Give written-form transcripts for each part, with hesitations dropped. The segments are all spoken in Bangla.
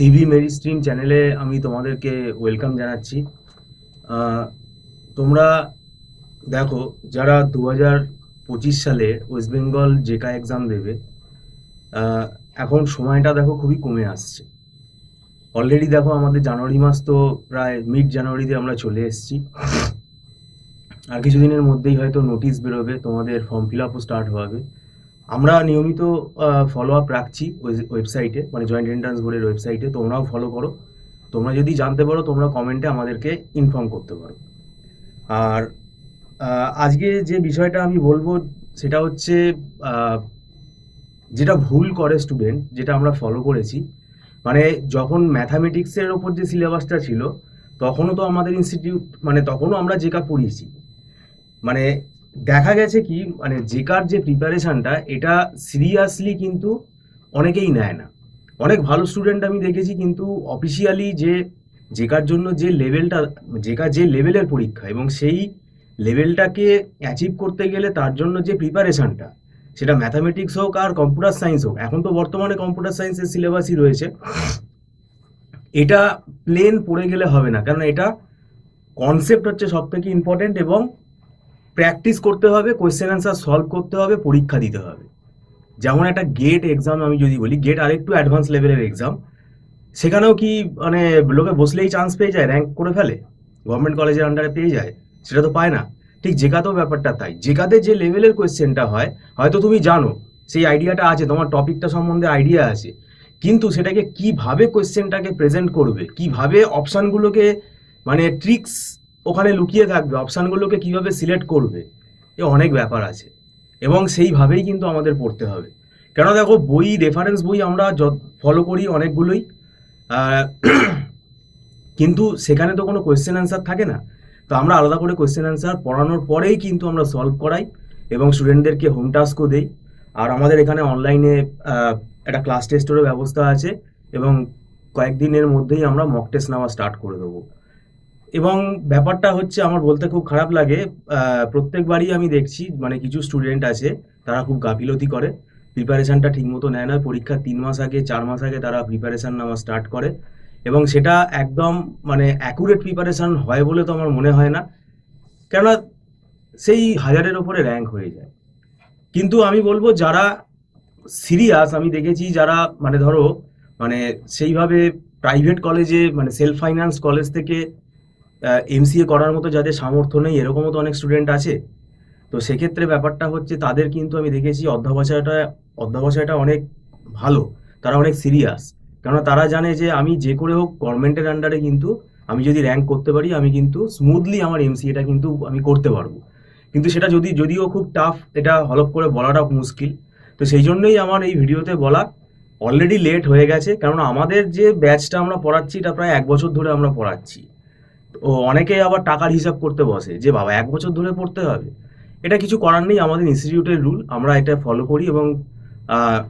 সিভি মেরি স্ট্রিম চ্যানেলে আমি তোমাদেরকে ওয়েলকাম জানাচ্ছি। আহ, তোমরা দেখো, যারা 2025 সালে ওয়েস্ট বেঙ্গল জেকা এক্সাম দেবে, আহ, এখন সময়টা দেখো খুবই কমে আসছে। অলরেডি দেখো আমাদের জানুয়ারি মাস তো প্রায় মিড জানুয়ারিতে আমরা চলে এসেছি। আর কিছুদিনের মধ্যেই হয়তো নোটিশ বেরোবে, তোমাদের ফর্ম ফিল আপও স্টার্ট হবে। আমরা নিয়মিত ফলো আপ রাখছি ওয়েবসাইটে, মানে জয়েন্ট এন্ট্রান্স বোর্ডের ওয়েবসাইটে। তোমরাও ফলো করো। তোমরা যদি জানতে পারো তোমরা কমেন্টে আমাদেরকে ইনফর্ম করতে পারো। আর আজকে যে বিষয়টা আমি বলবো সেটা হচ্ছে, আহ, যেটা ভুল করে স্টুডেন্ট, যেটা আমরা ফলো করেছি। মানে যখন ম্যাথামেটিক্সের ওপর যে সিলেবাসটা ছিল, তখনও তো আমাদের ইনস্টিটিউট, মানে তখনও আমরা যেটা পড়িয়েছি, মানে দেখা গেছে কি, মানে জেকার যে প্রিপারেশনটা, এটা সিরিয়াসলি কিন্তু অনেকেই নেয় না। অনেক ভালো স্টুডেন্ট আমি দেখেছি, কিন্তু অফিসিয়ালি যে জেকার জন্য যে লেভেলটা, জেকার যে লেভেলের পরীক্ষা এবং সেই লেভেলটাকে অ্যাচিভ করতে গেলে তার জন্য যে প্রিপারেশনটা, সেটা ম্যাথামেটিক্স হোক আর কম্পিউটার সায়েন্স হোক, এখন তো বর্তমানে কম্পিউটার সায়েন্সের সিলেবাসই রয়েছে, এটা প্লেন পড়ে গেলে হবে না। কারণ এটা কনসেপ্ট হচ্ছে সব থেকে ইম্পর্টেন্ট, এবং প্র্যাকটিস করতে হবে, কোয়েশ্চেন অ্যান্সার সলভ করতে হবে, পরীক্ষা দিতে হবে। যেমন একটা গেট এক্সাম আমি যদি বলি, গেট আরেকটু অ্যাডভান্স লেভেলের এক্সাম। সেখানেও কি মানে লোকে বসলেই চান্স পেয়ে যায়, র্যাঙ্ক করে ফেলে, গভর্নমেন্ট কলেজের আন্ডারে পেয়ে যায়? সেটা তো পায় না। ঠিক জেকাতেও ব্যাপারটা তাই। জেকাতে যে লেভেলের কোয়েশ্চেনটা হয়, হয়তো তুমি জানো, সেই আইডিয়াটা আছে, তোমার টপিকটা সম্বন্ধে আইডিয়া আছে, কিন্তু সেটাকে কিভাবে কোয়েশ্চেনটাকে প্রেজেন্ট করবে, কিভাবে অপশানগুলোকে, মানে ট্রিক্স ওখানে লুকিয়ে থাকবে, অপশানগুলোকে কিভাবে সিলেক্ট করবে, এ অনেক ব্যাপার আছে। এবং সেইভাবেই কিন্তু আমাদের পড়তে হবে। কেন দেখো, বই, রেফারেন্স বই আমরা ফলো করি অনেকগুলোই, আহ, কিন্তু সেখানে তো কোনো কোয়েশ্চেন অ্যান্সার থাকে না। তো আমরা আলাদা করে কোয়েশ্চেন অ্যান্সার পড়ানোর পরেই কিন্তু আমরা সলভ করাই, এবং স্টুডেন্টদেরকে হোম টাস্কও দেই। আর আমাদের এখানে অনলাইনে একটা ক্লাস টেস্টেরও ব্যবস্থা আছে, এবং কয়েকদিনের মধ্যেই আমরা মক টেস্ট নেওয়া স্টার্ট করে দেবো। এবং ব্যাপারটা হচ্ছে, আমার বলতে খুব খারাপ লাগে, প্রত্যেকবারই আমি দেখছি, মানে কিছু স্টুডেন্ট আছে তারা খুব গাফিলতি করে, প্রিপারেশনটা ঠিকমতো নেয় না। পরীক্ষার 3 মাস আগে, 4 মাস আগে তারা প্রিপারেশন নেওয়া স্টার্ট করে, এবং সেটা একদম মানে অ্যাকুরেট প্রিপারেশন হয় বলে তো আমার মনে হয় না। কেননা সেই হাজারের ওপরে র্যাঙ্ক হয়ে যায়। কিন্তু আমি বলবো, যারা সিরিয়াস আমি দেখেছি, যারা মানে ধরো, মানে সেইভাবে প্রাইভেট কলেজে, মানে সেলফ ফাইন্যান্স কলেজ থেকে এমসিএ করার মতো যাদের সামর্থ্য নেই, এরকমও তো অনেক স্টুডেন্ট আছে। তো সেক্ষেত্রে ব্যাপারটা হচ্ছে, তাদের কিন্তু আমি দেখেছি অধ্যবসায়টা, অধ্যবসায়টা অনেক ভালো। তারা অনেক সিরিয়াস, কেননা তারা জানে যে আমি যে করে হোক গভর্নমেন্টের আন্ডারে কিন্তু আমি যদি র্যাঙ্ক করতে পারি, আমি কিন্তু স্মুথলি আমার এমসিএটা কিন্তু আমি করতে পারবো। কিন্তু সেটা যদিও খুব টাফ, এটা হলপ করে বলাটা মুশকিল। তো সেই জন্যই আমার এই ভিডিওতে বলা। অলরেডি লেট হয়ে গেছে, কারণ আমাদের যে ব্যাচটা আমরা পড়াচ্ছি, এটা প্রায় 1 বছর ধরে আমরা পড়াচ্ছি। ও অনেকে আবার টাকার হিসাব করতে বসে যে বাবা 1 বছর ধরে পড়তে হবে। এটা কিছু করার নেই, আমাদের ইনস্টিটিউটের রুল, আমরা এটা ফলো করি। এবং আহ,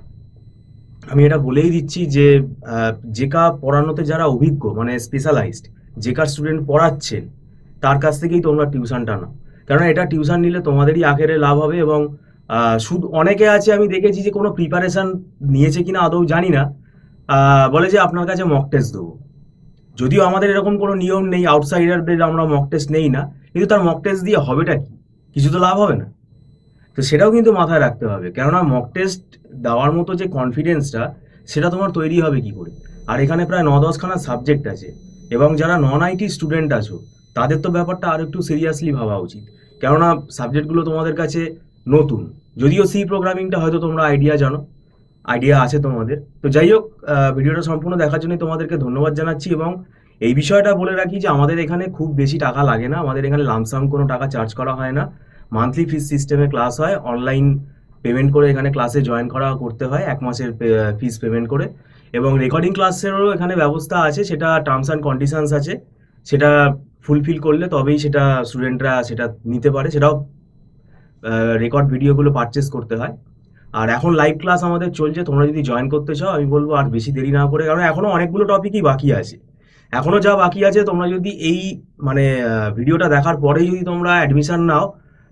আমি এটা বলেই দিচ্ছি যে জেকা পড়ানোতে যারা অভিজ্ঞ, মানে স্পেশালাইজড জেকার স্টুডেন্ট পড়াচ্ছেন, তার কাছ থেকেই তোমরা টিউশনটা নাও। কারণ এটা টিউশন নিলে তোমাদেরই আখেরে লাভ হবে। এবং শুধু অনেকে আছে আমি দেখেছি যে কোনো প্রিপারেশন নিয়েছে কিনা আদৌ জানি না, বলে যে আপনার কাছে মক টেস্ট দেবো। যদিও আমাদের এরকম কোনো নিয়ম নেই, আউটসাইডারদের আমরা মক টেস্ট নেই না, কিন্তু তার মক টেস্ট দিয়ে হবেটা কি? কিছু তো লাভ হবে না। তো সেটাও কিন্তু মাথায় রাখতে হবে, কেননা মক টেস্ট দেওয়ার মতো যে কনফিডেন্সটা, সেটা তোমার তৈরি হবে কি করে? আর এখানে প্রায় 9-10খানা সাবজেক্ট আছে, এবং যারা নন আইটি স্টুডেন্ট আছো, তাদের তো ব্যাপারটা আর একটু সিরিয়াসলি ভাবা উচিত। কেননা সাবজেক্টগুলো তোমাদের কাছে নতুন। যদিও সি প্রোগ্রামিংটা হয়তো তোমরা আইডিয়া আছে তোমাদের। তো যাই হোক, ভিডিওটা সম্পূর্ণ দেখার জন্য তোমাদেরকে ধন্যবাদ জানাচ্ছি। এবং এই বিষয়টা বলে রাখি যে আমাদের এখানে খুব বেশি টাকা লাগে না, আমাদের এখানে লামসাম কোনো টাকা চার্জ করা হয় না। মান্থলি ফিস সিস্টেমে ক্লাস হয়, অনলাইন পেমেন্ট করে এখানে ক্লাসে জয়েন করতে হয় 1 মাসের ফিস পেমেন্ট করে। এবং রেকর্ডিং ক্লাসেরও এখানে ব্যবস্থা আছে, সেটা টার্মস অ্যান্ড কন্ডিশনস আছে, সেটা ফুলফিল করলে তবেই সেটা স্টুডেন্টরা সেটা নিতে পারে, সেটাও রেকর্ড ভিডিওগুলো পারচেস করতে হয়। আর এখন লাইভ ক্লাস আমাদের চলছে, তোমরা যদি জয়েন করতে চাও, আমি বলবো আর বেশি দেরি না করে, কারণ এখনো অনেকগুলো টপিকই বাকি আছে। এখনো যা বাকি আছে, তোমরা যদি এই মানে ভিডিওটা দেখার পরেই যদি তোমরা অ্যাডমিশন নাও,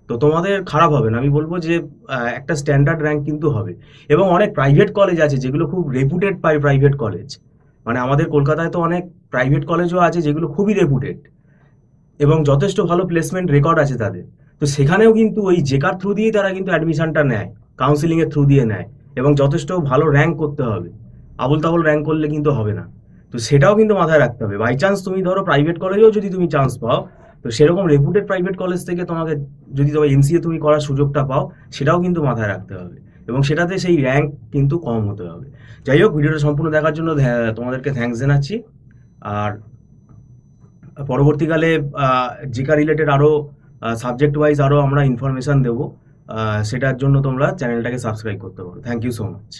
তো তোমাদের খারাপ হবে না। আমি বলবো যে একটা স্ট্যান্ডার্ড র্যাঙ্ক কিন্তু হবে। এবং অনেক প্রাইভেট কলেজ আছে যেগুলো খুব রেপুটেড প্রাইভেট কলেজ, মানে আমাদের কলকাতায় তো অনেক প্রাইভেট কলেজও আছে যেগুলো খুবই রেপুটেড এবং যথেষ্ট ভালো প্লেসমেন্ট রেকর্ড আছে তাদের। তো সেখানেও কিন্তু ওই জেকার থ্রু দিয়েই তারা কিন্তু অ্যাডমিশনটা নেয়, কাউন্সিলিংয়ের থ্রু দিয়ে নেয়, এবং যথেষ্ট ভালো র্যাঙ্ক করতে হবে, আবল তাবল র্যাঙ্ক করলে কিন্তু হবে না। তো সেটাও কিন্তু মাথায় রাখতে হবে। বাই চান্স তুমি ধরো প্রাইভেট কলেজেও যদি তুমি চান্স পাও, তো সেরকম রেপুটেড প্রাইভেট কলেজ থেকে তোমাকে যদি তোমার এমসিএ তুমি করার সুযোগটা পাও, সেটাও কিন্তু মাথায় রাখতে হবে, এবং সেটাতে সেই র্যাঙ্ক কিন্তু কম হতে হবে। যাই হোক, ভিডিওটা সম্পূর্ণ দেখার জন্য তোমাদেরকে থ্যাঙ্কস জানাচ্ছি। আর পরবর্তীকালে জিকা রিলেটেড আরও সাবজেক্ট ওয়াইজ আরও আমরা ইনফরমেশান দেবো, সেটার জন্য তোমরা চ্যানেলটাকে সাবস্ক্রাইব করতে পারো। Thank you so much.